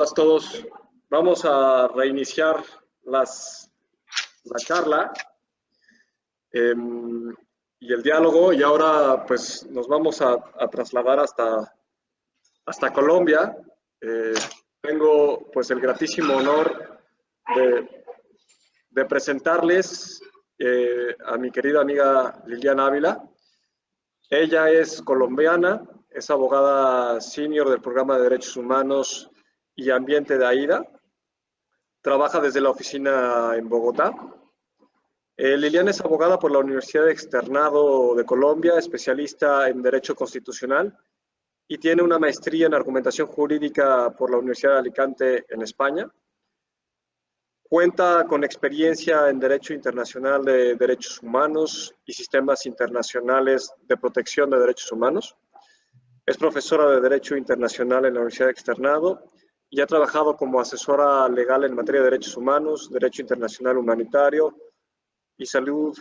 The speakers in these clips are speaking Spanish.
estás todos? Vamos a reiniciar la charla y el diálogo, y ahora pues nos vamos a trasladar hasta Colombia. Tengo pues el gratísimo honor de presentarles a mi querida amiga Liliana Ávila. Ella es colombiana, es abogada senior del Programa de Derechos Humanos y Ambiente de AIDA. Trabaja desde la oficina en Bogotá. Liliana es abogada por la Universidad Externado de Colombia, especialista en Derecho Constitucional, y tiene una maestría en Argumentación Jurídica por la Universidad de Alicante en España. Cuenta con experiencia en Derecho Internacional de Derechos Humanos y Sistemas Internacionales de Protección de Derechos Humanos. Es profesora de Derecho Internacional en la Universidad Externado y ha trabajado como asesora legal en materia de derechos humanos, derecho internacional humanitario y salud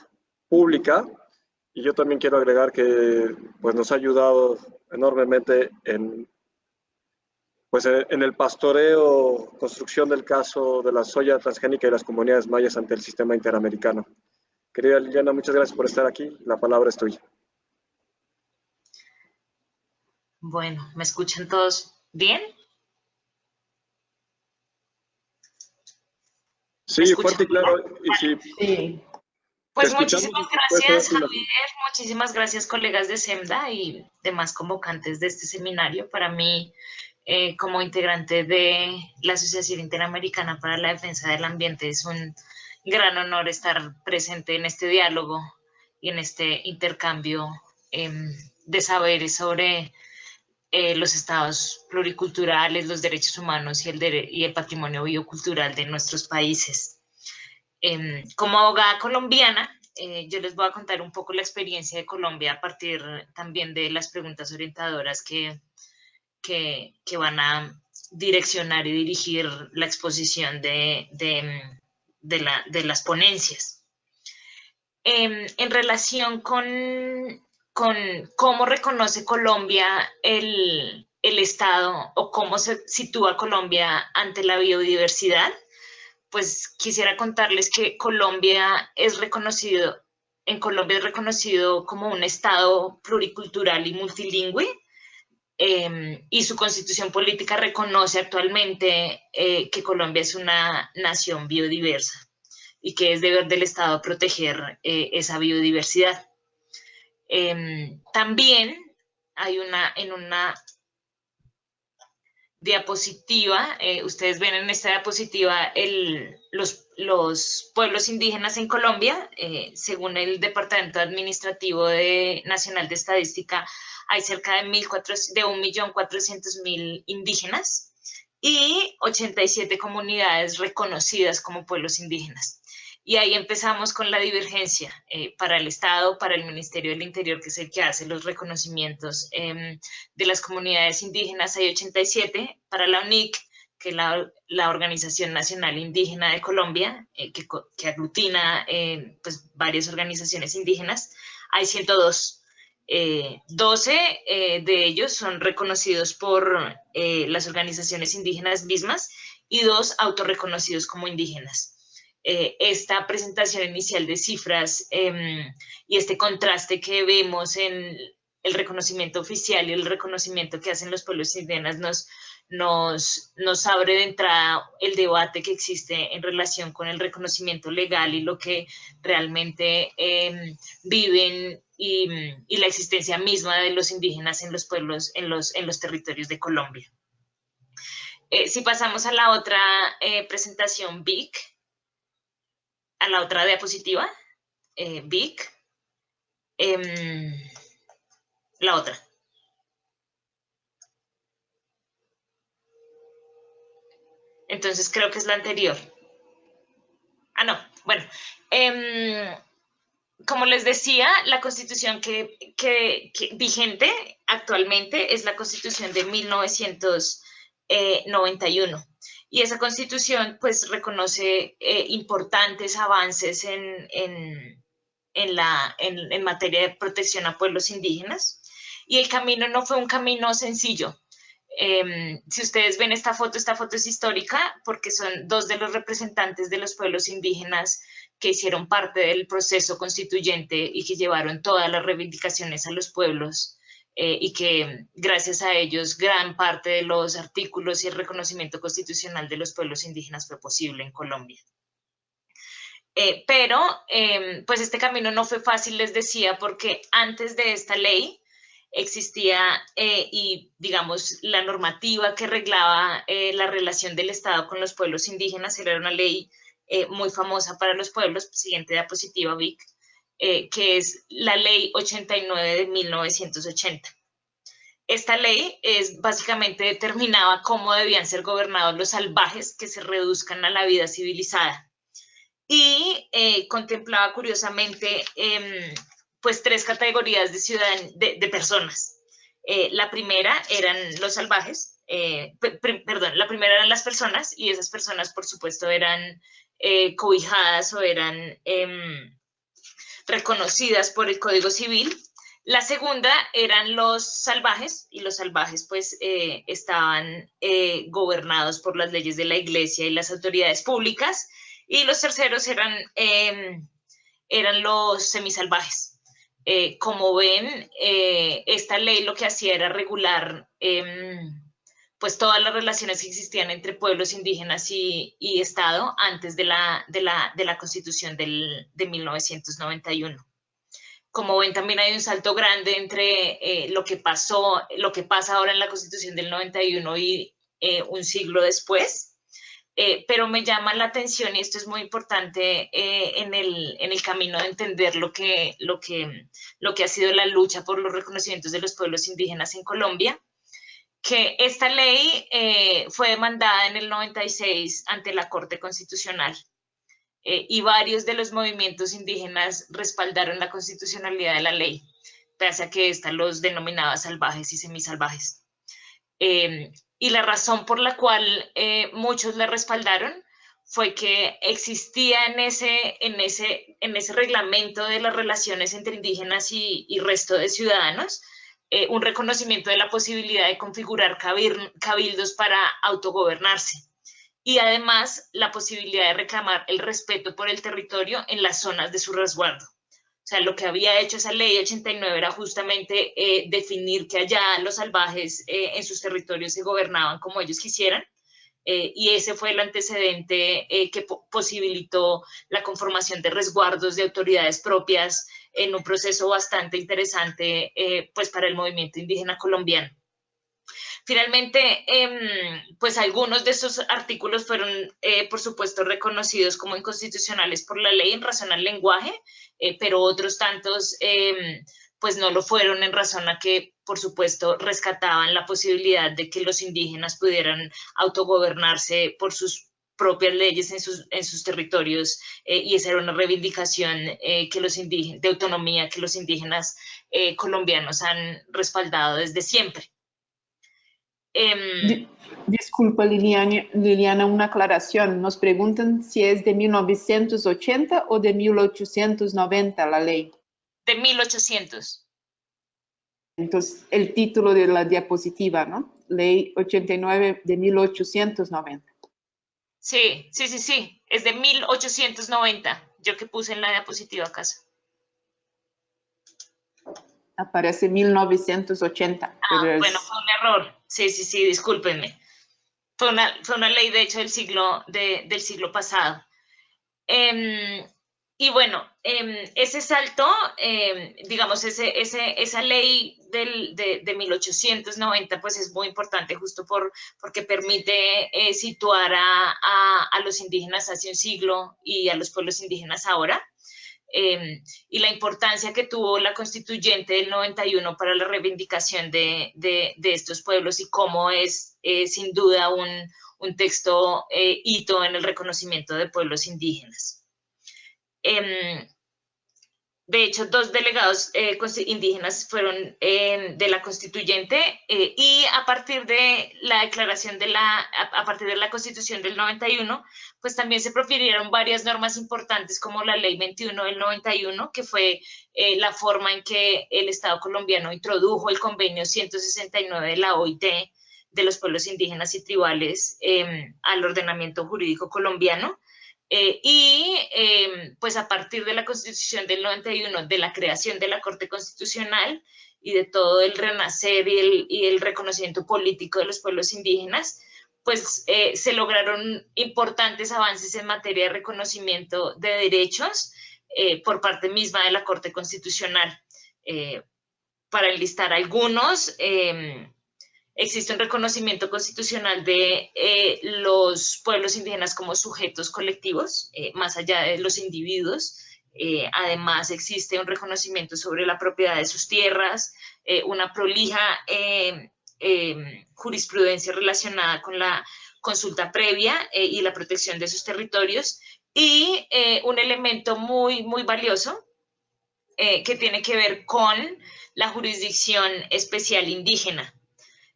pública. Y yo también quiero agregar que pues, nos ha ayudado enormemente en el pastoreo, construcción del caso de la soya transgénica y las comunidades mayas ante el sistema interamericano. Querida Liliana, muchas gracias por estar aquí. La palabra es tuya. Bueno, ¿me escuchan todos bien? Sí, fuerte y claro. Y sí. Pues muchísimas gracias, Javier. Muchísimas gracias, colegas de SEMDA y demás convocantes de este seminario. Para mí, como integrante de la Asociación Interamericana para la Defensa del Ambiente, es un gran honor estar presente en este diálogo y en este intercambio de saberes sobre los estados pluriculturales, los derechos humanos y el patrimonio biocultural de nuestros países. Como abogada colombiana, yo les voy a contar un poco la experiencia de Colombia a partir también de las preguntas orientadoras que van a direccionar y dirigir la exposición de las ponencias. En relación con cómo reconoce Colombia el Estado o cómo se sitúa Colombia ante la biodiversidad, pues quisiera contarles que en Colombia es reconocido como un Estado pluricultural y multilingüe, y su constitución política reconoce actualmente que Colombia es una nación biodiversa y que es deber del Estado proteger esa biodiversidad. También hay en una diapositiva, ustedes ven en esta diapositiva los pueblos indígenas en Colombia. Según el Departamento Administrativo Nacional de Estadística, hay cerca de 1.400.000 indígenas y 87 comunidades reconocidas como pueblos indígenas. Y ahí empezamos con la divergencia para el Estado, para el Ministerio del Interior, que es el que hace los reconocimientos de las comunidades indígenas. Hay 87, para la UNIC, que es la Organización Nacional Indígena de Colombia, que aglutina pues, varias organizaciones indígenas, hay 102. 12 de ellos son reconocidos por las organizaciones indígenas mismas y 2 autorreconocidos como indígenas. Esta presentación inicial de cifras y este contraste que vemos en el reconocimiento oficial y el reconocimiento que hacen los pueblos indígenas nos abre de entrada el debate que existe en relación con el reconocimiento legal y lo que realmente viven y la existencia misma de los indígenas en los pueblos, en los territorios de Colombia. Si pasamos a la otra presentación, BIC, a la otra diapositiva, BIC, la otra. Entonces creo que es la anterior. Ah, no, bueno. Como les decía, la constitución que vigente actualmente es la constitución de 1991. Y esa constitución pues reconoce importantes avances en materia de protección a pueblos indígenas. Y el camino no fue un camino sencillo. Si ustedes ven esta foto es histórica porque son dos de los representantes de los pueblos indígenas que hicieron parte del proceso constituyente y que llevaron todas las reivindicaciones a los pueblos y que gracias a ellos gran parte de los artículos y el reconocimiento constitucional de los pueblos indígenas fue posible en Colombia. Pero pues este camino no fue fácil, les decía, porque antes de esta ley existía y digamos la normativa que reglaba la relación del Estado con los pueblos indígenas. Era una ley muy famosa para los pueblos, siguiente diapositiva, Vic, que es la ley 89 de 1980. Esta ley básicamente determinaba cómo debían ser gobernados los salvajes que se reduzcan a la vida civilizada. Y contemplaba curiosamente pues 3 categorías de personas. La primera eran los salvajes, la primera eran las personas, y esas personas por supuesto eran cobijadas o eran reconocidas por el Código Civil. La segunda eran los salvajes, y los salvajes pues estaban gobernados por las leyes de la Iglesia y las autoridades públicas. Y los terceros eran los semisalvajes. Como ven, esta ley lo que hacía era regular pues todas las relaciones que existían entre pueblos indígenas y Estado antes de la Constitución de 1991. Como ven, también hay un salto grande entre lo que pasa ahora en la Constitución del 91 y un siglo después. Pero me llama la atención, y esto es muy importante en el camino de entender lo que ha sido la lucha por los reconocimientos de los pueblos indígenas en Colombia, que esta ley fue demandada en el 96 ante la Corte Constitucional y varios de los movimientos indígenas respaldaron la constitucionalidad de la ley, pese a que esta los denominaba salvajes y semisalvajes. Y la razón por la cual muchos la respaldaron fue que existía en ese reglamento de las relaciones entre indígenas y resto de ciudadanos un reconocimiento de la posibilidad de configurar cabildos para autogobernarse, y además la posibilidad de reclamar el respeto por el territorio en las zonas de su resguardo. O sea, lo que había hecho esa ley 89 era justamente definir que allá los salvajes en sus territorios se gobernaban como ellos quisieran, y ese fue el antecedente que posibilitó la conformación de resguardos de autoridades propias en un proceso bastante interesante pues para el movimiento indígena colombiano. Finalmente, pues algunos de esos artículos fueron, por supuesto, reconocidos como inconstitucionales por la ley en razón al lenguaje, pero otros tantos, pues no lo fueron en razón a que, por supuesto, rescataban la posibilidad de que los indígenas pudieran autogobernarse por sus propias leyes en sus territorios, y esa era una reivindicación de autonomía que los indígenas colombianos han respaldado desde siempre. Disculpa, Liliana, una aclaración. Nos preguntan si es de 1980 o de 1890 la ley. De 1800. Entonces, el título de la diapositiva, ¿no? Ley 89 de 1890. Sí. Es de 1890. Yo que puse en la diapositiva acaso. Aparece 1980. Bueno, fue un error. Sí, discúlpenme. Fue una ley, de hecho, del siglo pasado. Y bueno, ese salto, digamos, esa ley de 1890, pues es muy importante justo porque permite situar a los indígenas hace un siglo y a los pueblos indígenas ahora. Y la importancia que tuvo la constituyente del 91 para la reivindicación de estos pueblos, y cómo es sin duda un texto hito en el reconocimiento de pueblos indígenas. De hecho, 2 delegados indígenas fueron de la constituyente, y a partir de la declaración a partir de la Constitución del 91, pues también se profirieron varias normas importantes como la Ley 21 del 91, que fue la forma en que el Estado colombiano introdujo el convenio 169 de la OIT, de los pueblos indígenas y tribales al ordenamiento jurídico colombiano. Pues a partir de la Constitución del 91, de la creación de la Corte Constitucional y de todo el renacer y el reconocimiento político de los pueblos indígenas, pues se lograron importantes avances en materia de reconocimiento de derechos por parte misma de la Corte Constitucional. Para enlistar algunos, existe un reconocimiento constitucional de los pueblos indígenas como sujetos colectivos, más allá de los individuos. Además, existe un reconocimiento sobre la propiedad de sus tierras, una prolija jurisprudencia relacionada con la consulta previa y la protección de sus territorios, y un elemento muy, muy valioso que tiene que ver con la jurisdicción especial indígena,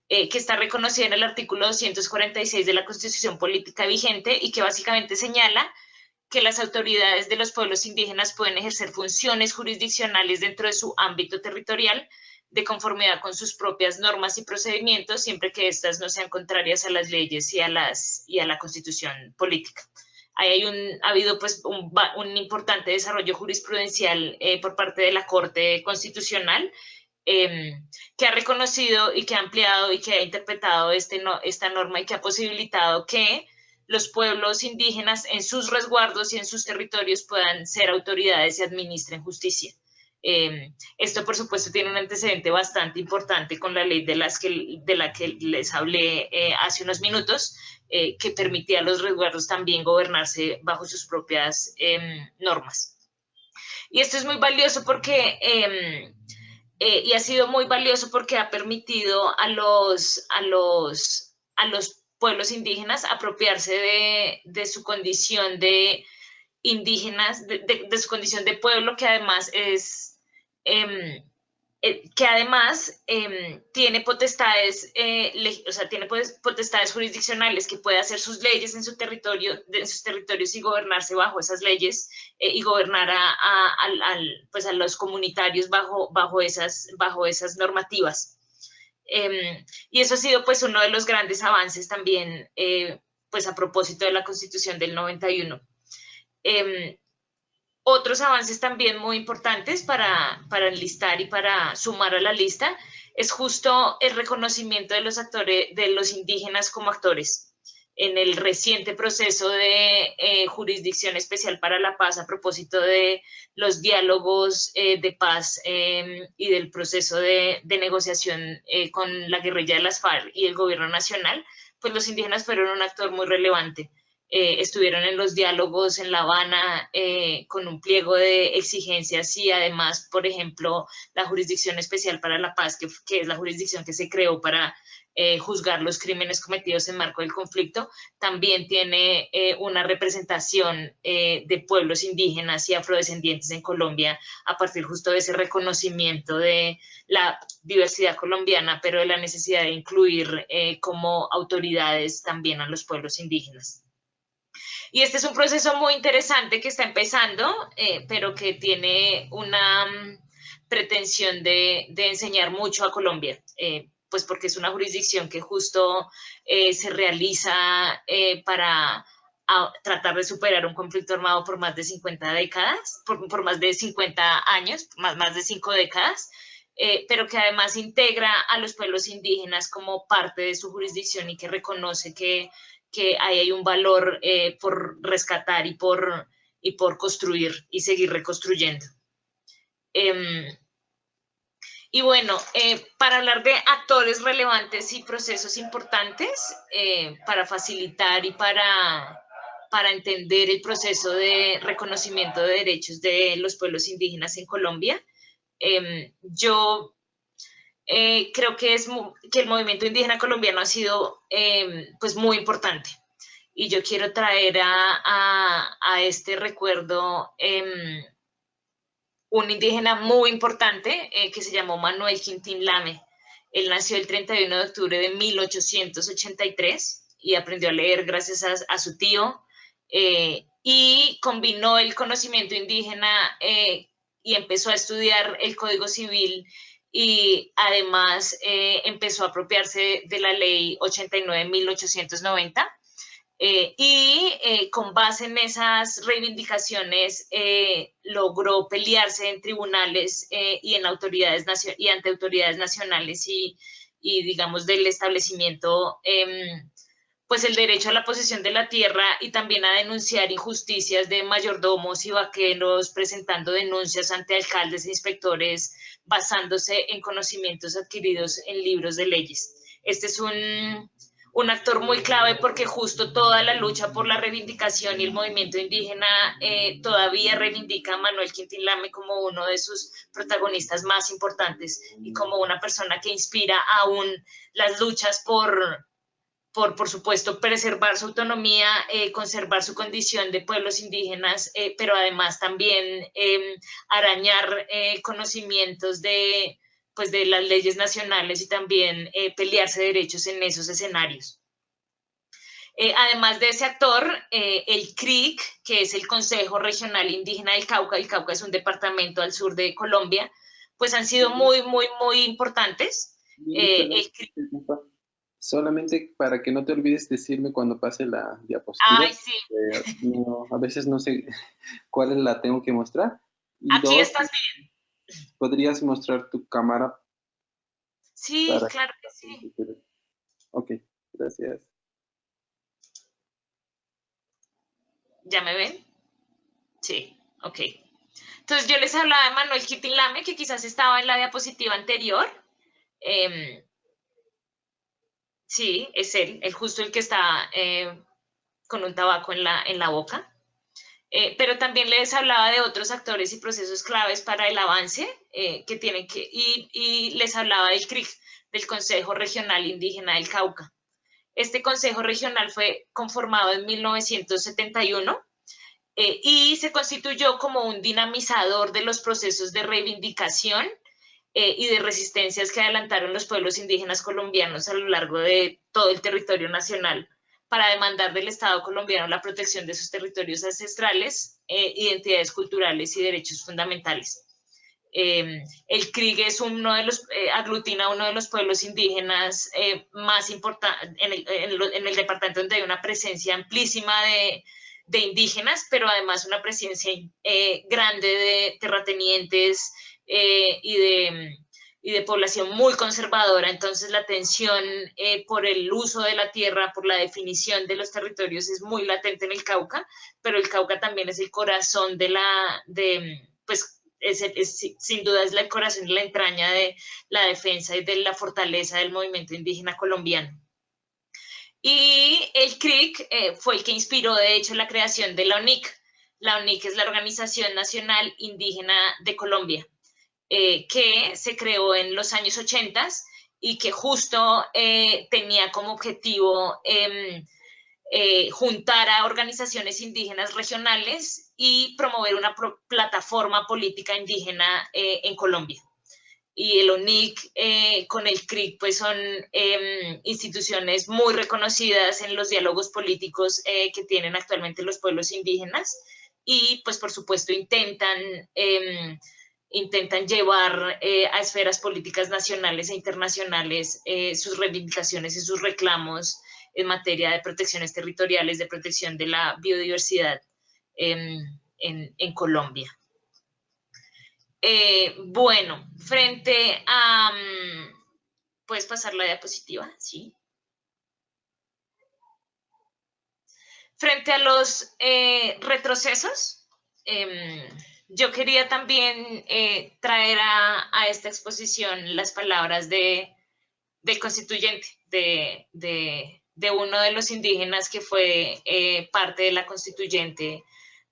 que está reconocida en el artículo 246 de la Constitución Política vigente y que básicamente señala que las autoridades de los pueblos indígenas pueden ejercer funciones jurisdiccionales dentro de su ámbito territorial de conformidad con sus propias normas y procedimientos, siempre que éstas no sean contrarias a las leyes y a la Constitución política. Ahí ha habido pues un importante desarrollo jurisprudencial por parte de la Corte Constitucional, que ha reconocido y que ha ampliado y que ha interpretado esta norma y que ha posibilitado que los pueblos indígenas en sus resguardos y en sus territorios puedan ser autoridades y administren justicia. Esto, por supuesto, tiene un antecedente bastante importante con la ley de la que les hablé hace unos minutos, que permitía a los resguardos también gobernarse bajo sus propias normas. Y esto es muy valioso porque... y ha sido muy valioso porque ha permitido a los pueblos indígenas apropiarse de su condición de indígenas, de su condición de pueblo, que además tiene potestades, tiene potestades jurisdiccionales, que puede hacer sus leyes en sus territorios y gobernarse bajo esas leyes y gobernar a los comunitarios bajo esas normativas. Y eso ha sido pues uno de los grandes avances también pues a propósito de la Constitución del 91. Otros avances también muy importantes para enlistar y para sumar a la lista es justo el reconocimiento de los indígenas como actores en el reciente proceso de jurisdicción especial para la paz a propósito de los diálogos de paz y del proceso de negociación con la guerrilla de las FARC y el gobierno nacional, pues los indígenas fueron un actor muy relevante. Estuvieron en los diálogos en La Habana con un pliego de exigencias y además, por ejemplo, la Jurisdicción Especial para la Paz, que es la jurisdicción que se creó para juzgar los crímenes cometidos en marco del conflicto, también tiene una representación de pueblos indígenas y afrodescendientes en Colombia a partir justo de ese reconocimiento de la diversidad colombiana, pero de la necesidad de incluir como autoridades también a los pueblos indígenas. Y este es un proceso muy interesante que está empezando, pero que tiene una pretensión de enseñar mucho a Colombia, pues porque es una jurisdicción que justo se realiza para tratar de superar un conflicto armado por más de 50 décadas, por más de 50 años, más de 5 décadas, pero que además integra a los pueblos indígenas como parte de su jurisdicción y que reconoce que ahí hay un valor por rescatar y por construir y seguir reconstruyendo. Y bueno, para hablar de actores relevantes y procesos importantes, para facilitar y para entender el proceso de reconocimiento de derechos de los pueblos indígenas en Colombia, yo creo que el movimiento indígena colombiano ha sido pues muy importante, y yo quiero traer a este recuerdo un indígena muy importante que se llamó Manuel Quintín Lame. Él nació el 31 de octubre de 1883 y aprendió a leer gracias a su tío, y combinó el conocimiento indígena y empezó a estudiar el Código Civil y además empezó a apropiarse de la ley 89.890. Con base en esas reivindicaciones logró pelearse en tribunales y ante autoridades nacionales y digamos del establecimiento, pues el derecho a la posesión de la tierra y también a denunciar injusticias de mayordomos y vaqueros, presentando denuncias ante alcaldes e inspectores basándose en conocimientos adquiridos en libros de leyes. Este es un actor muy clave porque justo toda la lucha por la reivindicación y el movimiento indígena todavía reivindica a Manuel Quintín Lame como uno de sus protagonistas más importantes y como una persona que inspira aún las luchas por supuesto, preservar su autonomía, conservar su condición de pueblos indígenas, pero además también arañar conocimientos de las leyes nacionales y también pelearse derechos en esos escenarios. Además de ese actor, el CRIC, que es el Consejo Regional Indígena del Cauca, el Cauca es un departamento al sur de Colombia, pues han sido muy, muy, muy importantes. El CRIC, solamente para que no te olvides decirme cuando pase la diapositiva. Ay, sí. No, a veces no sé cuál la tengo que mostrar. Y aquí estás bien. ¿Podrías mostrar tu cámara? Sí, claro que sí. Ok, gracias. ¿Ya me ven? Sí, ok. Entonces yo les hablaba de Manuel Quintín Lame, que quizás estaba en la diapositiva anterior. Sí, es él justo el que está con un tabaco en la boca. Pero también les hablaba de otros actores y procesos claves para el avance que tienen que, y les hablaba del CRIC, del Consejo Regional Indígena del Cauca. Este Consejo Regional fue conformado en 1971 y se constituyó como un dinamizador de los procesos de reivindicación y de resistencias que adelantaron los pueblos indígenas colombianos a lo largo de todo el territorio nacional para demandar del Estado colombiano la protección de sus territorios ancestrales, identidades culturales y derechos fundamentales. El CRIG es aglutina uno de los pueblos indígenas más importantes en el departamento, donde hay una presencia amplísima de indígenas, pero además una presencia grande de terratenientes y de población muy conservadora. Entonces la tensión por el uso de la tierra, por la definición de los territorios es muy latente en el Cauca, pero el Cauca también es el corazón sin duda es el corazón y la entraña de la defensa y de la fortaleza del movimiento indígena colombiano. Y el CRIC fue el que inspiró, de hecho, la creación de la ONIC. La ONIC es la Organización Nacional Indígena de Colombia, que se creó en los años 80 y que justo tenía como objetivo juntar a organizaciones indígenas regionales y promover una plataforma política indígena en Colombia. Y el ONIC con el CRIC pues son instituciones muy reconocidas en los diálogos políticos que tienen actualmente los pueblos indígenas y pues por supuesto intentan llevar a esferas políticas nacionales e internacionales sus reivindicaciones y sus reclamos en materia de protecciones territoriales, de protección de la biodiversidad en Colombia. Bueno, frente a... ¿Puedes pasar la diapositiva? Sí. Frente a los retrocesos, yo quería también traer a esta exposición las palabras del constituyente, de uno de los indígenas que fue parte de la constituyente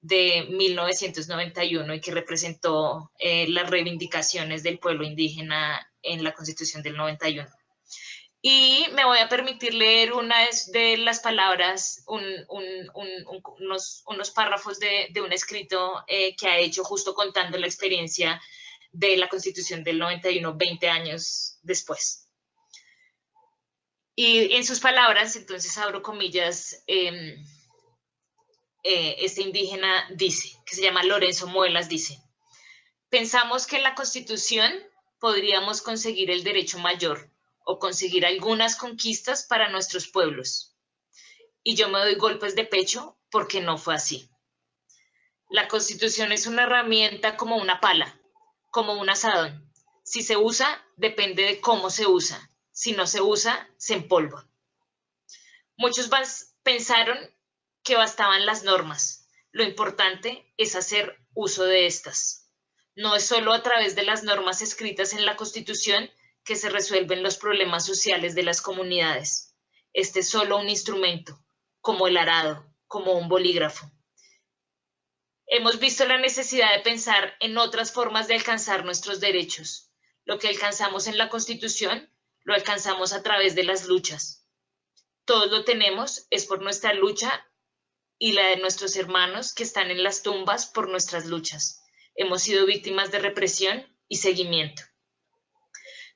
de 1991 y que representó las reivindicaciones del pueblo indígena en la Constitución del 91. Y me voy a permitir leer una de las palabras, unos párrafos de un escrito que ha hecho justo contando la experiencia de la Constitución del 91, 20 años después. Y en sus palabras, entonces abro comillas, este indígena dice, que se llama Lorenzo Muelas, dice: pensamos que la Constitución podríamos conseguir el derecho mayor o conseguir algunas conquistas para nuestros pueblos. Y yo me doy golpes de pecho porque no fue así. La Constitución es una herramienta como una pala, como un asadón. Si se usa, depende de cómo se usa. Si no se usa, se empolva. Muchos pensaron que bastaban las normas. Lo importante es hacer uso de estas. No es solo a través de las normas escritas en la Constitución que se resuelven los problemas sociales de las comunidades. Este es solo un instrumento, como el arado, como un bolígrafo. Hemos visto la necesidad de pensar en otras formas de alcanzar nuestros derechos. Lo que alcanzamos en la Constitución, lo alcanzamos a través de las luchas. Todos lo tenemos, es por nuestra lucha y la de nuestros hermanos que están en las tumbas por nuestras luchas. Hemos sido víctimas de represión y seguimiento.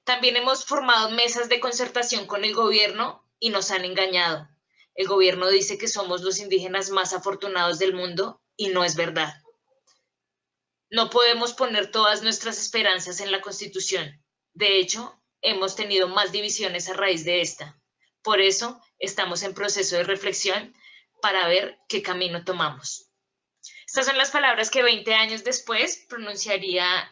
También hemos formado mesas de concertación con el gobierno y nos han engañado. El gobierno dice que somos los indígenas más afortunados del mundo y no es verdad. No podemos poner todas nuestras esperanzas en la Constitución. De hecho, hemos tenido más divisiones a raíz de esta. Por eso, estamos en proceso de reflexión para ver qué camino tomamos. Estas son las palabras que 20 años después pronunciaría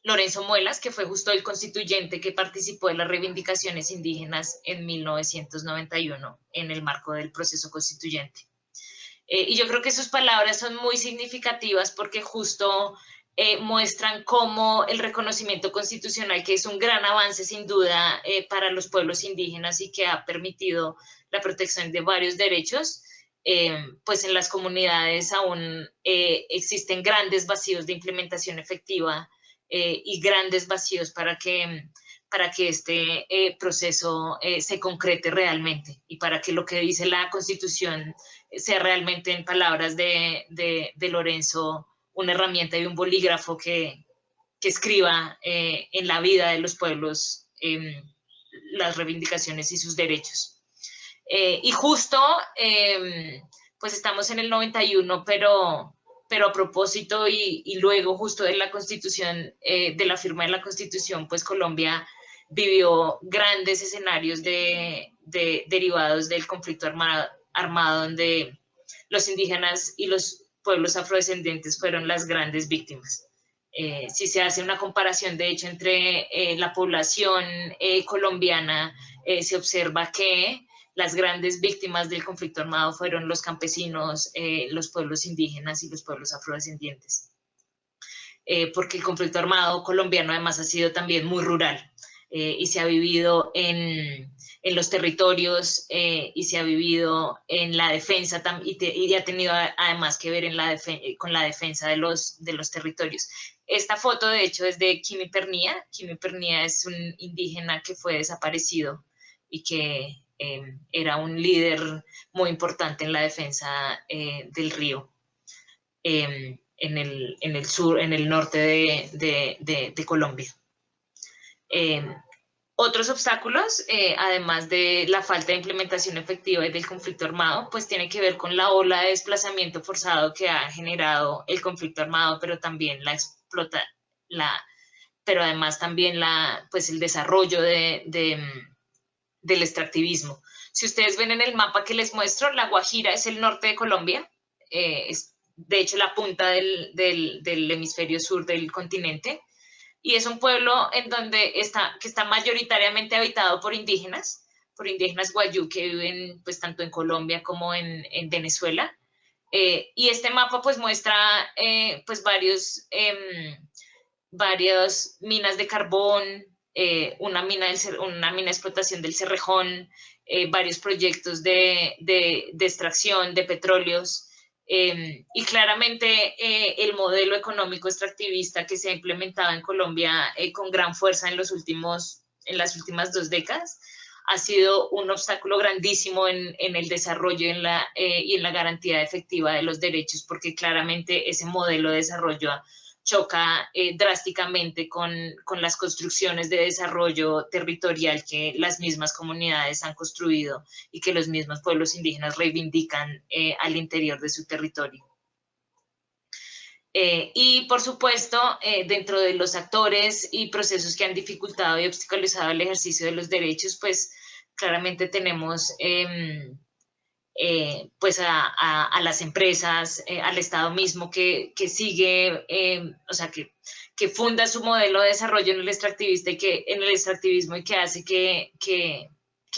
Lorenzo Muelas, que fue justo el constituyente que participó de las reivindicaciones indígenas en 1991 en el marco del proceso constituyente. Y yo creo que sus palabras son muy significativas porque justo muestran cómo el reconocimiento constitucional, que es un gran avance sin duda para los pueblos indígenas y que ha permitido la protección de varios derechos, pues en las comunidades aún existen grandes vacíos de implementación efectiva y grandes vacíos para que este proceso se concrete realmente y para que lo que dice la Constitución sea realmente, en palabras de Lorenzo, una herramienta y un bolígrafo que escriba en la vida de los pueblos las reivindicaciones y sus derechos. Y justo, pues estamos en el 91, pero a propósito y luego justo de la Constitución, de la firma de la Constitución, pues Colombia vivió grandes escenarios derivados del conflicto armado donde los indígenas y los pueblos afrodescendientes fueron las grandes víctimas. Si se hace una comparación, de hecho, entre la población colombiana, se observa que las grandes víctimas del conflicto armado fueron los campesinos, los pueblos indígenas y los pueblos afrodescendientes. Porque el conflicto armado colombiano además ha sido también muy rural y se ha vivido en los territorios y se ha vivido en la defensa y ha tenido además que ver con la defensa de los territorios. Esta foto, de hecho, es de Kimi Pernía. Kimi Pernía es un indígena que fue desaparecido y que era un líder muy importante en la defensa del río en el sur, en el norte de Colombia. Otros obstáculos, además de la falta de implementación efectiva y del conflicto armado, pues tiene que ver con la ola de desplazamiento forzado que ha generado el conflicto armado, pero también pero además también pues el desarrollo del extractivismo. Si ustedes ven en el mapa que les muestro, La Guajira es el norte de Colombia, es de hecho la punta del hemisferio sur del continente, y es un pueblo en donde que está mayoritariamente habitado por indígenas guayú que viven pues tanto en Colombia como en Venezuela. Y este mapa pues muestra pues varias minas de carbón, una mina de explotación del Cerrejón, varios proyectos de extracción de petróleos. Y claramente el modelo económico extractivista que se ha implementado en Colombia con gran fuerza en las últimas 2 décadas ha sido un obstáculo grandísimo en el desarrollo y en la garantía efectiva de los derechos, porque claramente ese modelo de desarrollo choca drásticamente con las construcciones de desarrollo territorial que las mismas comunidades han construido y que los mismos pueblos indígenas reivindican al interior de su territorio. Y, por supuesto, dentro de los actores y procesos que han dificultado y obstaculizado el ejercicio de los derechos, pues claramente tenemos pues a las empresas, al Estado mismo que sigue, o sea, que funda su modelo de desarrollo en el extractivismo y que hace que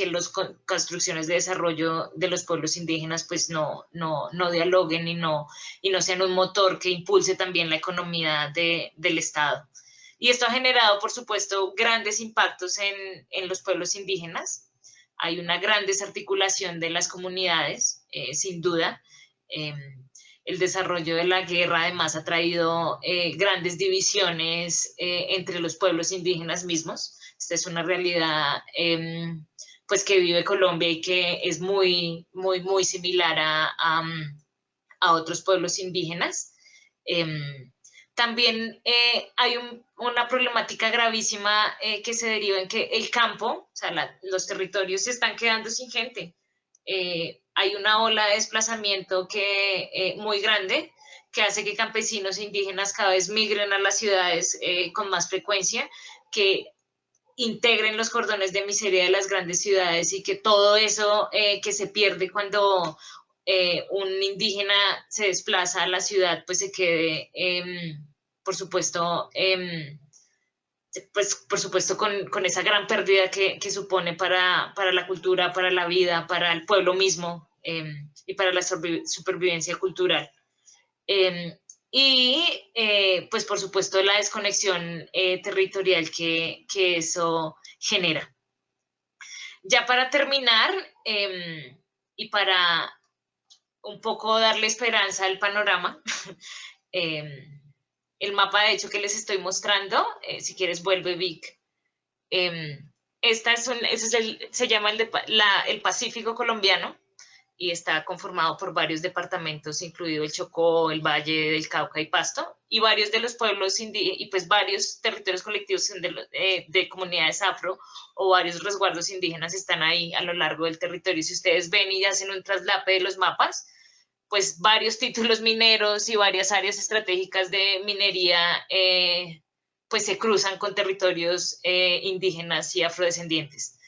las construcciones de desarrollo de los pueblos indígenas pues no dialoguen y no sean un motor que impulse también la economía del Estado. Y esto ha generado, por supuesto, grandes impactos en los pueblos indígenas. Hay una gran desarticulación de las comunidades, sin duda. El desarrollo de la guerra además ha traído grandes divisiones entre los pueblos indígenas mismos. Esta es una realidad pues que vive Colombia y que es muy similar a otros pueblos indígenas. También hay una problemática gravísima que se deriva en que el campo, o sea, los territorios se están quedando sin gente. Hay una ola de desplazamiento muy grande que hace que campesinos e indígenas cada vez migren a las ciudades con más frecuencia, que integren los cordones de miseria de las grandes ciudades y que todo eso que se pierde cuando un indígena se desplaza a la ciudad, pues se quede, por supuesto, con esa gran pérdida que supone para la cultura, para la vida, para el pueblo mismo y para la supervivencia cultural. Pues por supuesto la desconexión territorial que eso genera. Ya para terminar, y para un poco darle esperanza al panorama, el mapa de hecho que les estoy mostrando, si quieres vuelve Vic, se llama el Pacífico colombiano y está conformado por varios departamentos, incluido el Chocó, el Valle del Cauca y Pasto, y varios de los pueblos indígenas, y pues varios territorios colectivos de comunidades afro o varios resguardos indígenas están ahí a lo largo del territorio. Si ustedes ven y hacen un traslape de los mapas, pues varios títulos mineros y varias áreas estratégicas de minería pues se cruzan con territorios indígenas y afrodescendientes,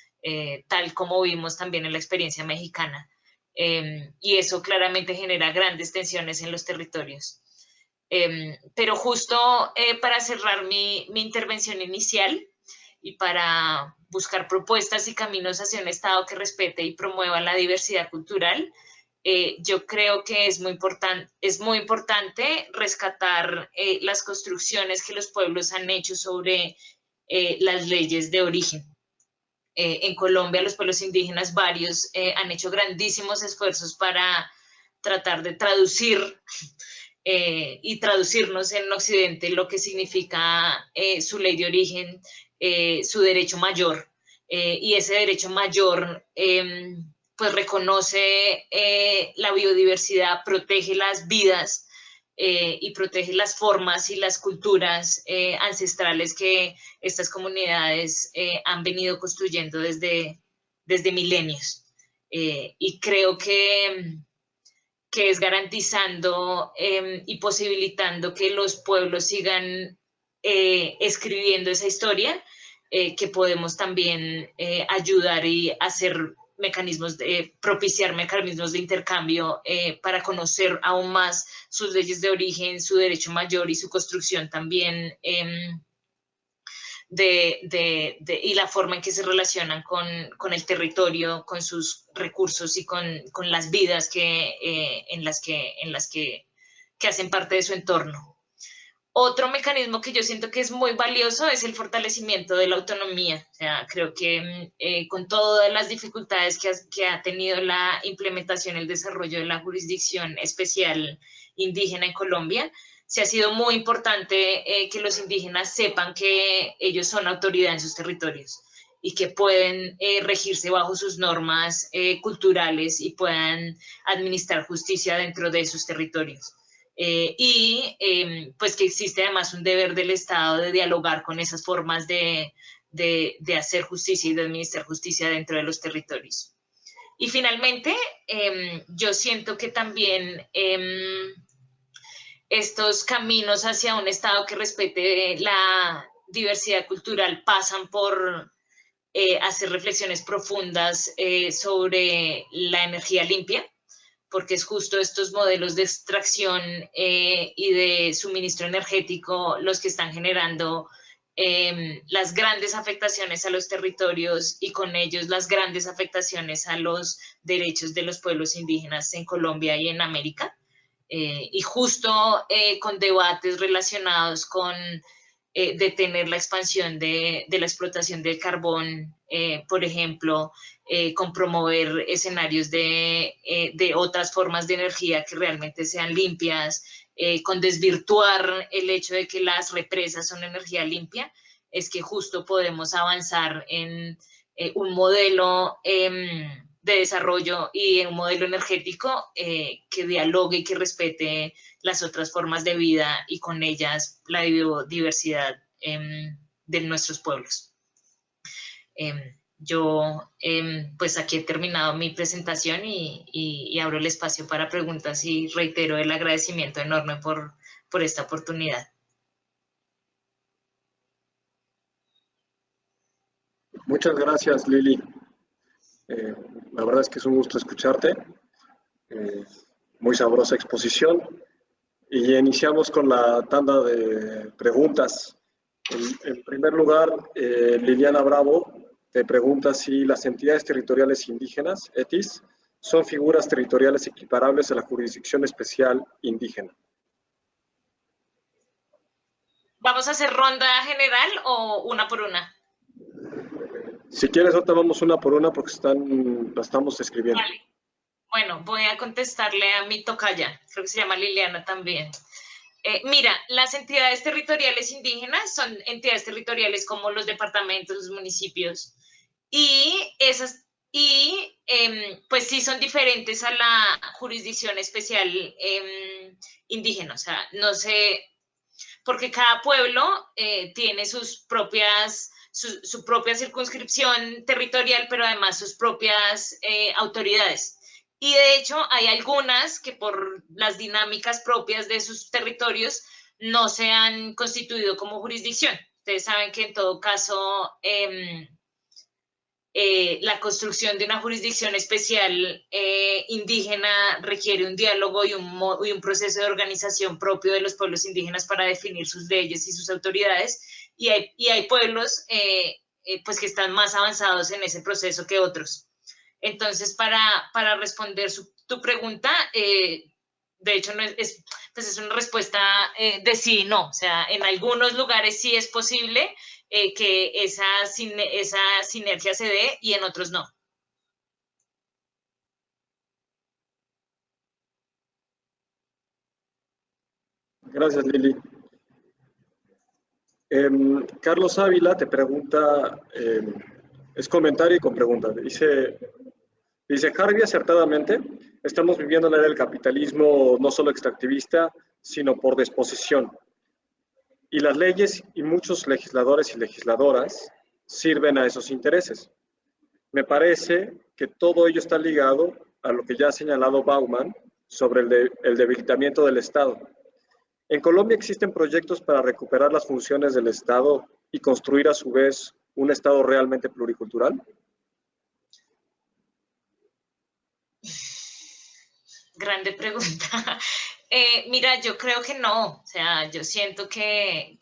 tal como vimos también en la experiencia mexicana. Y eso claramente genera grandes tensiones en los territorios. Pero justo para cerrar mi intervención inicial y para buscar propuestas y caminos hacia un Estado que respete y promueva la diversidad cultural, yo creo que es muy importante rescatar las construcciones que los pueblos han hecho sobre las leyes de origen. En Colombia, los pueblos indígenas, varios, han hecho grandísimos esfuerzos para tratar de traducir y traducirnos en Occidente lo que significa su ley de origen, su derecho mayor. Y ese derecho mayor pues reconoce la biodiversidad, protege las vidas y protege las formas y las culturas ancestrales que estas comunidades han venido construyendo desde milenios. Y creo que es garantizando y posibilitando que los pueblos sigan escribiendo esa historia, que podemos también ayudar y hacer propiciar mecanismos de intercambio para conocer aún más sus leyes de origen, su derecho mayor y su construcción también y la forma en que se relacionan con el territorio, con sus recursos y con las vidas en las que hacen parte de su entorno. Otro mecanismo que yo siento que es muy valioso es el fortalecimiento de la autonomía. O sea, creo que con todas las dificultades que ha tenido la implementación y el desarrollo de la jurisdicción especial indígena en Colombia, se ha sido muy importante que los indígenas sepan que ellos son autoridad en sus territorios y que pueden regirse bajo sus normas culturales y puedan administrar justicia dentro de sus territorios. Pues que existe además un deber del Estado de dialogar con esas formas de hacer justicia y de administrar justicia dentro de los territorios. Y finalmente, yo siento que también estos caminos hacia un Estado que respete la diversidad cultural pasan por hacer reflexiones profundas sobre la energía limpia, porque es justo estos modelos de extracción y de suministro energético los que están generando las grandes afectaciones a los territorios y con ellos las grandes afectaciones a los derechos de los pueblos indígenas en Colombia y en América. Y justo con debates relacionados con detener la expansión de la explotación del carbón, por ejemplo, con promover escenarios de otras formas de energía que realmente sean limpias, con desvirtuar el hecho de que las represas son energía limpia, es que justo podemos avanzar en un modelo de desarrollo y en un modelo energético que dialogue y que respete las otras formas de vida y con ellas la biodiversidad de nuestros pueblos. Yo pues aquí he terminado mi presentación y abro el espacio para preguntas y reitero el agradecimiento enorme por esta oportunidad. Muchas gracias, Lili. La verdad es que es un gusto escucharte. Muy sabrosa exposición. Y iniciamos con la tanda de preguntas. En primer lugar, Liliana Bravo te pregunta si las entidades territoriales indígenas, ETIs, son figuras territoriales equiparables a la Jurisdicción Especial Indígena. ¿Vamos a hacer ronda general o una por una? Si quieres, ahorita vamos una por una porque la estamos escribiendo. Vale. Bueno, voy a contestarle a mi tocaya, creo que se llama Liliana también. Mira, las entidades territoriales indígenas son entidades territoriales como los departamentos, los municipios, y esas, pues sí son diferentes a la jurisdicción especial indígena, o sea, no sé, porque cada pueblo tiene sus propias, su propia circunscripción territorial, pero además sus propias autoridades. Y de hecho hay algunas que por las dinámicas propias de sus territorios no se han constituido como jurisdicción. Ustedes saben que en todo caso la construcción de una jurisdicción especial indígena requiere un diálogo y un proceso de organización propio de los pueblos indígenas para definir sus leyes y sus autoridades. Y hay pueblos pues que están más avanzados en ese proceso que otros. Entonces, para responder tu pregunta, de hecho, no es una respuesta de sí y no. O sea, en algunos lugares sí es posible que esa sinergia se dé y en otros no. Gracias, Lili. Carlos Ávila te pregunta, es comentario y con pregunta. Dice Harvey acertadamente, estamos viviendo la era del capitalismo no solo extractivista, sino por disposición. Y las leyes y muchos legisladores y legisladoras sirven a esos intereses. Me parece que todo ello está ligado a lo que ya ha señalado Bauman sobre el debilitamiento del Estado. En Colombia existen proyectos para recuperar las funciones del Estado y construir a su vez un Estado realmente pluricultural. Grande pregunta. Mira, yo creo que no. O sea, yo siento que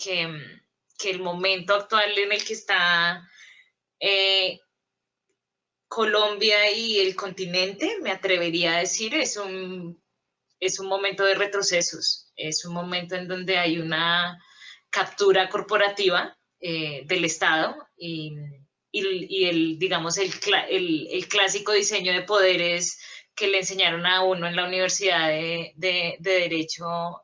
el momento actual en el que está Colombia y el continente, me atrevería a decir, es un momento de retrocesos. Es un momento en donde hay una captura corporativa del Estado y digamos, el clásico diseño de poderes que le enseñaron a uno en la universidad de Derecho,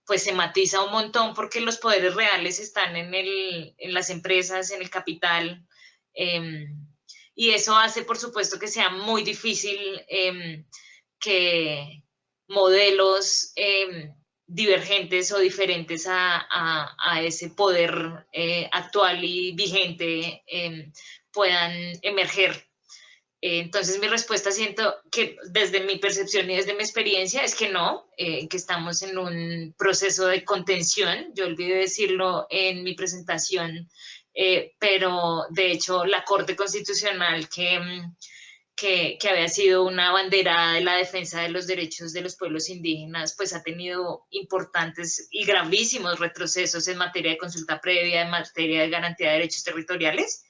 pues se matiza un montón porque los poderes reales están en las empresas, en el capital, y eso hace, por supuesto, que sea muy difícil que modelos divergentes o diferentes a ese poder actual y vigente puedan emerger. Entonces mi respuesta, siento que desde mi percepción y desde mi experiencia, es que no, que estamos en un proceso de contención. Yo olvidé decirlo en mi presentación, pero de hecho la Corte Constitucional, que había sido una abanderada de la defensa de los derechos de los pueblos indígenas, pues ha tenido importantes y gravísimos retrocesos en materia de consulta previa, en materia de garantía de derechos territoriales.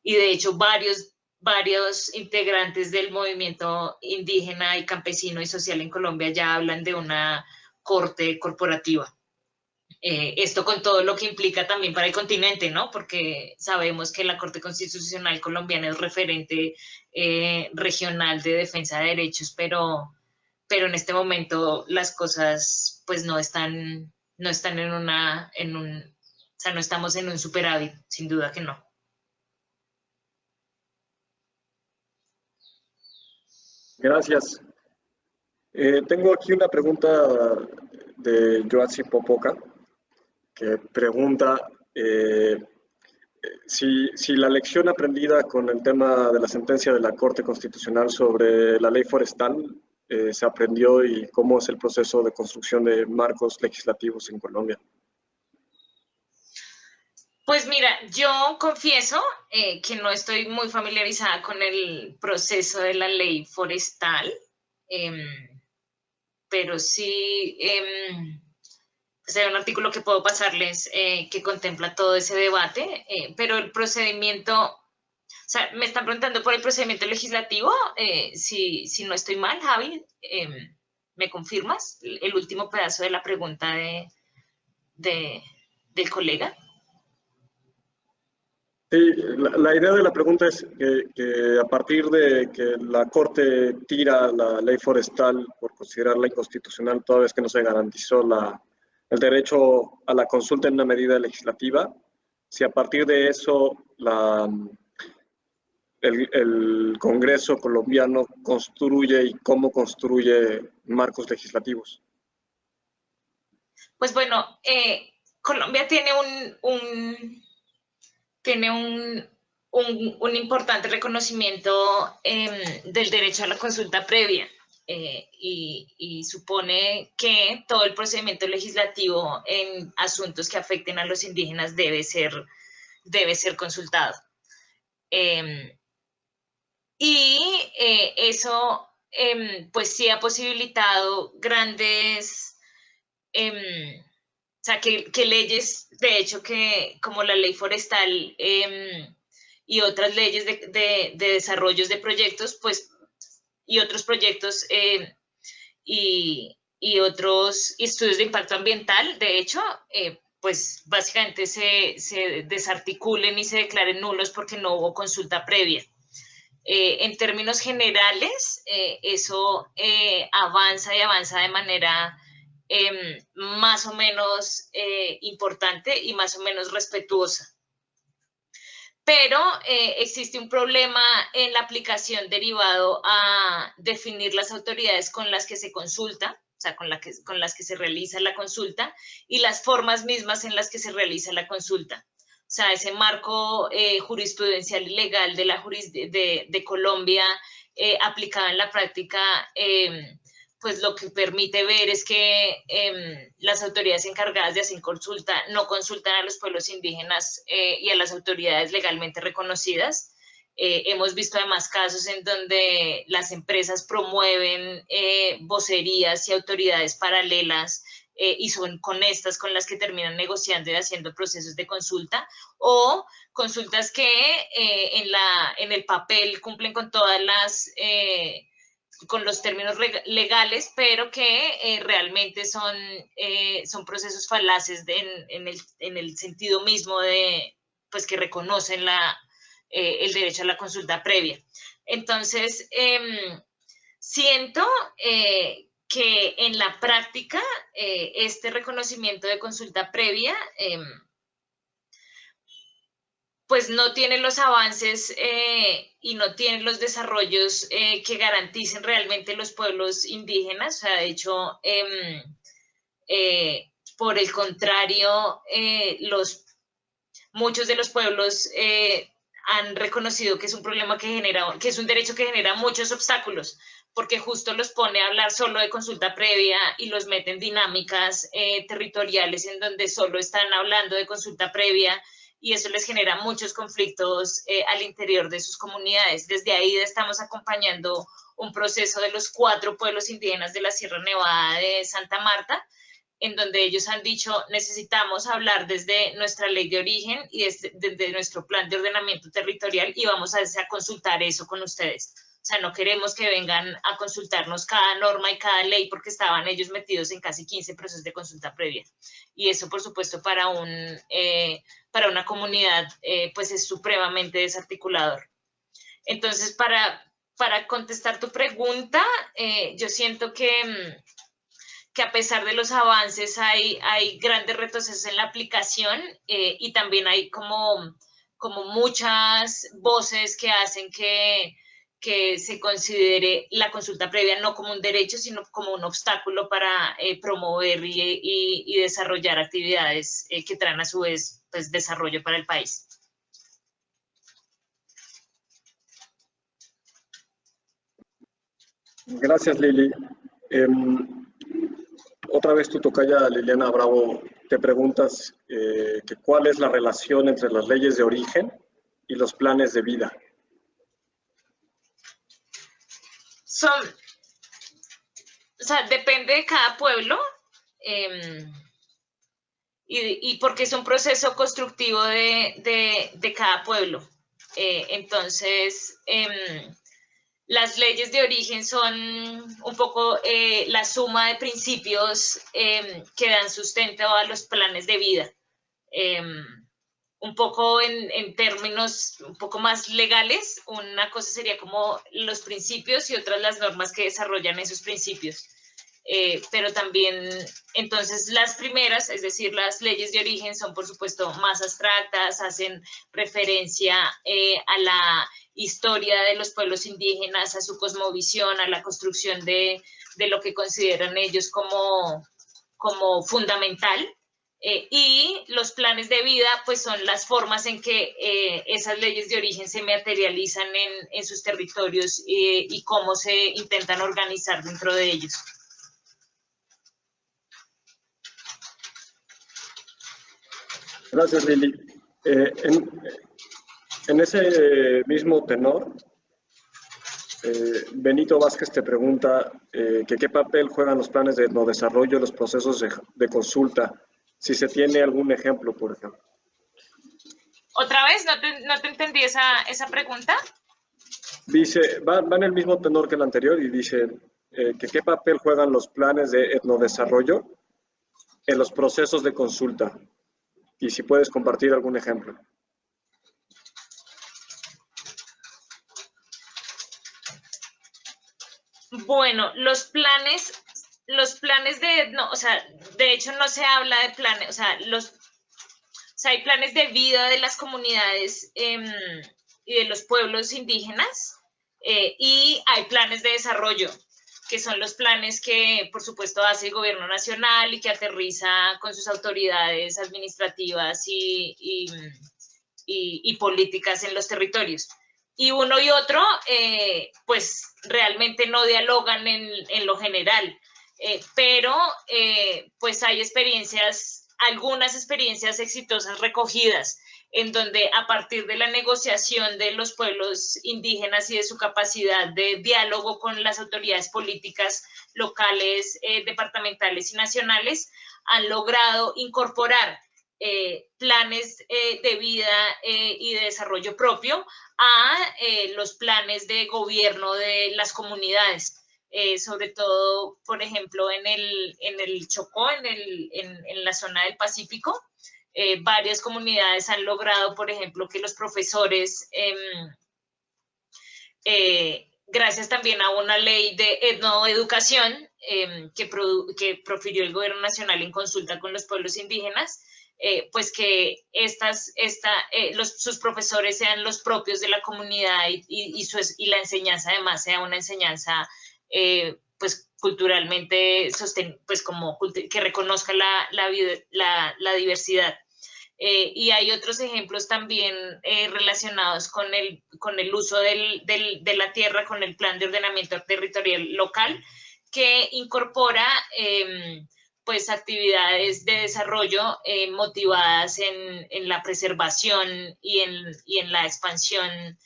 Y de hecho varios integrantes del movimiento indígena y campesino y social en Colombia ya hablan de una corte corporativa. Esto con todo lo que implica también para el continente, ¿no? Porque sabemos que la Corte Constitucional colombiana es referente regional de defensa de derechos, pero en este momento las cosas pues no están o sea, no estamos en un superávit, sin duda que no. Gracias. Tengo aquí una pregunta de Joatsi Popoca, que pregunta si la lección aprendida con el tema de la sentencia de la Corte Constitucional sobre la ley forestal se aprendió, y cómo es el proceso de construcción de marcos legislativos en Colombia. Pues mira, yo confieso que no estoy muy familiarizada con el proceso de la ley forestal, pero sí pues hay un artículo que puedo pasarles que contempla todo ese debate, pero el procedimiento, o sea, me están preguntando por el procedimiento legislativo, si no estoy mal, Javi, ¿me confirmas el último pedazo de la pregunta del colega? Sí, la idea de la pregunta es que a partir de que la Corte tira la ley forestal por considerarla inconstitucional, toda vez que no se garantizó el derecho a la consulta en una medida legislativa, si a partir de eso el Congreso colombiano construye y cómo construye marcos legislativos. Pues bueno, Colombia tiene un importante reconocimiento del derecho a la consulta previa, y supone que todo el procedimiento legislativo en asuntos que afecten a los indígenas debe ser consultado. Y eso pues sí ha posibilitado grandes, o sea, que leyes, de hecho, como la ley forestal y otras leyes de desarrollos de proyectos, pues, y otros proyectos y otros estudios de impacto ambiental, de hecho, pues básicamente se desarticulen y se declaren nulos porque no hubo consulta previa. En términos generales, eso avanza y avanza de manera más o menos importante y más o menos respetuosa. Pero existe un problema en la aplicación derivado a definir las autoridades con las que se consulta, o sea, con las que se realiza la consulta, y las formas mismas en las que se realiza la consulta. O sea, ese marco jurisprudencial y legal de Colombia aplicado en la práctica, pues lo que permite ver es que las autoridades encargadas de hacer consulta no consultan a los pueblos indígenas y a las autoridades legalmente reconocidas. Hemos visto además casos en donde las empresas promueven vocerías y autoridades paralelas, y son con estas con las que terminan negociando y haciendo procesos de consulta, o consultas que en el papel cumplen con todas con los términos legales, pero que realmente son procesos falaces en el sentido mismo de, pues, que reconocen el derecho a la consulta previa. Entonces, siento que en la práctica este reconocimiento de consulta previa pues no tiene los avances y no tiene los desarrollos que garanticen realmente los pueblos indígenas. O sea, de hecho, por el contrario, muchos de los pueblos han reconocido que es un problema que es un derecho que genera muchos obstáculos, porque justo los pone a hablar solo de consulta previa y los mete en dinámicas territoriales en donde solo están hablando de consulta previa, y eso les genera muchos conflictos al interior de sus comunidades. Desde ahí estamos acompañando un proceso de los 4 pueblos indígenas de la Sierra Nevada de Santa Marta, en donde ellos han dicho, necesitamos hablar desde nuestra ley de origen y desde nuestro plan de ordenamiento territorial, y vamos a consultar eso con ustedes. O sea, no queremos que vengan a consultarnos cada norma y cada ley, porque estaban ellos metidos en casi 15 procesos de consulta previa. Y eso, por supuesto, para una comunidad, pues es supremamente desarticulador. Entonces, para contestar tu pregunta, yo siento que a pesar de los avances hay grandes retrocesos en la aplicación, y también hay como muchas voces que hacen que se considere la consulta previa no como un derecho, sino como un obstáculo para promover y desarrollar actividades que traen a su vez pues, desarrollo para el país. Gracias, Lili. Otra vez tu tocaya Liliana Bravo, te preguntas que cuál es la relación entre las leyes de origen y los planes de vida. O sea, depende de cada pueblo, y porque es un proceso constructivo de cada pueblo. Entonces, las leyes de origen son un poco la suma de principios que dan sustento a los planes de vida. Un poco en términos un poco más legales, una cosa sería como los principios y otras las normas que desarrollan esos principios. Pero también, entonces, las primeras, es decir, las leyes de origen son, por supuesto, más abstractas, hacen referencia a la historia de los pueblos indígenas, a su cosmovisión, a la construcción de lo que consideran ellos como fundamental. Y los planes de vida, pues son las formas en que esas leyes de origen se materializan en sus territorios y cómo se intentan organizar dentro de ellos. Gracias, Lili. En ese mismo tenor, Benito Vázquez te pregunta que qué papel juegan los planes de etnodesarrollo en los procesos de consulta, si se tiene algún ejemplo, por ejemplo. ¿Otra vez? ¿No te entendí esa pregunta? Dice, va en el mismo tenor que el anterior y dice que qué papel juegan los planes de etnodesarrollo en los procesos de consulta, y si puedes compartir algún ejemplo. Bueno, los planes o sea, de hecho no se habla de planes, o sea, hay planes de vida de las comunidades y de los pueblos indígenas, y hay planes de desarrollo, que son los planes que, por supuesto, hace el gobierno nacional y que aterriza con sus autoridades administrativas y políticas en los territorios. Y uno y otro, pues, realmente no dialogan en lo general, pero, pues, hay algunas experiencias exitosas recogidas, en donde a partir de la negociación de los pueblos indígenas y de su capacidad de diálogo con las autoridades políticas locales, departamentales y nacionales, han logrado incorporar planes de vida y de desarrollo propio a los planes de gobierno de las comunidades. Sobre todo, por ejemplo, en el Chocó, en la zona del Pacífico, varias comunidades han logrado, por ejemplo, que los profesores, gracias también a una ley de etnoeducación que profirió el gobierno nacional en consulta con los pueblos indígenas, pues que sus profesores sean los propios de la comunidad y la enseñanza además sea una enseñanza pues culturalmente pues como que reconozca la diversidad. Y hay otros ejemplos también relacionados con el uso de la tierra, con el plan de ordenamiento territorial local, que incorpora pues actividades de desarrollo motivadas en la preservación y en la expansión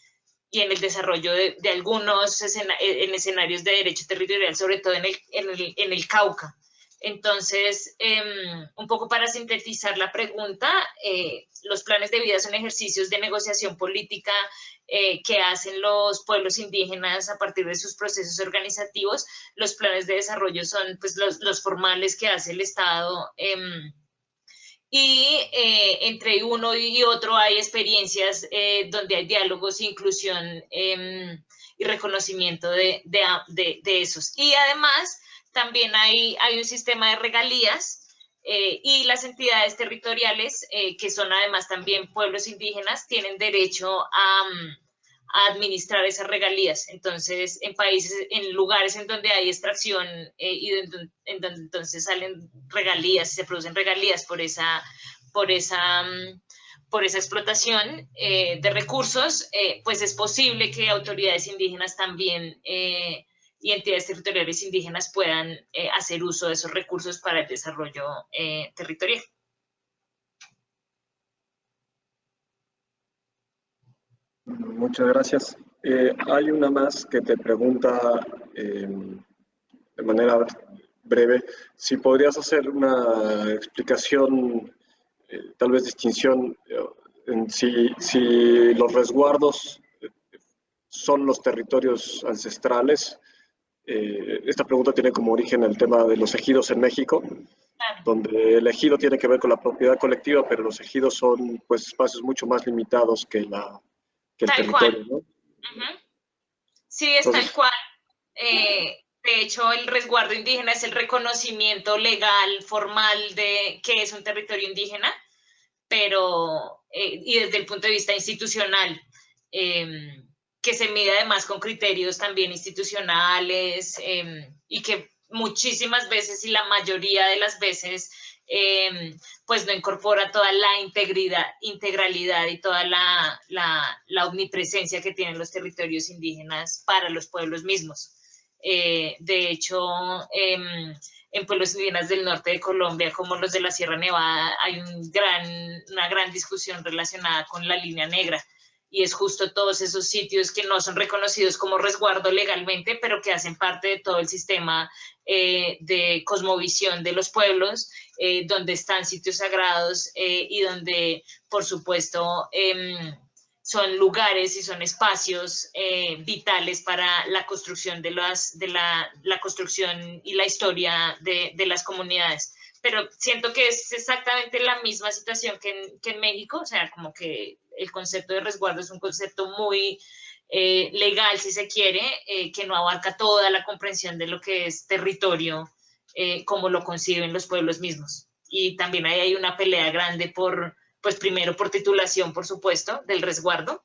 y en el desarrollo de algunos escenarios de derecho territorial, sobre todo en el Cauca. Entonces, un poco para sintetizar la pregunta, los planes de vida son ejercicios de negociación política que hacen los pueblos indígenas a partir de sus procesos organizativos. Los planes de desarrollo son pues, los formales que hace el Estado, y entre uno y otro hay experiencias donde hay diálogos, inclusión y reconocimiento de esos. Y además, también hay un sistema de regalías y las entidades territoriales, que son además también pueblos indígenas, tienen derecho a administrar esas regalías. Entonces, en lugares en donde hay extracción y en donde entonces salen regalías, se producen regalías por esa explotación de recursos, pues es posible que autoridades indígenas también y entidades territoriales indígenas puedan hacer uso de esos recursos para el desarrollo territorial. Muchas gracias. Hay una más que te pregunta de manera breve, si podrías hacer una explicación, tal vez distinción, en si los resguardos son los territorios ancestrales. Esta pregunta tiene como origen el tema de los ejidos en México, donde el ejido tiene que ver con la propiedad colectiva, pero los ejidos son pues espacios mucho más limitados que el territorio, ¿no? Sí, es tal cual. De hecho, el resguardo indígena es el reconocimiento legal, formal de que es un territorio indígena, pero, y desde el punto de vista institucional, que se mide además con criterios también institucionales, y que muchísimas veces y la mayoría de las veces pues no incorpora toda la integralidad y toda la omnipresencia que tienen los territorios indígenas para los pueblos mismos. De hecho, en pueblos indígenas del norte de Colombia, como los de la Sierra Nevada, hay una gran discusión relacionada con la línea negra, y es justo todos esos sitios que no son reconocidos como resguardo legalmente, pero que hacen parte de todo el sistema de cosmovisión de los pueblos, donde están sitios sagrados y donde, por supuesto, son lugares y son espacios vitales para la construcción la construcción y la historia de las comunidades. Pero siento que es exactamente la misma situación que en México, o sea, como que el concepto de resguardo es un concepto muy legal, si se quiere, que no abarca toda la comprensión de lo que es territorio, como lo conciben los pueblos mismos. Y también ahí hay una pelea grande pues primero por titulación, por supuesto, del resguardo,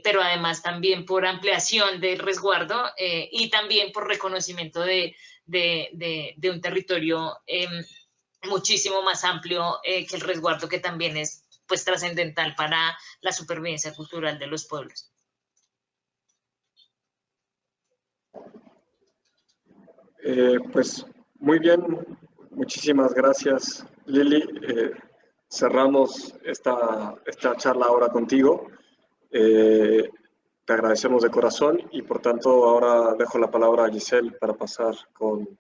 pero además también por ampliación del resguardo y también por reconocimiento de un territorio muchísimo más amplio que el resguardo, que también es pues trascendental para la supervivencia cultural de los pueblos. Pues muy bien, muchísimas gracias, Lili. Cerramos esta charla ahora contigo. Te agradecemos de corazón y por tanto ahora dejo la palabra a Giselle para pasar con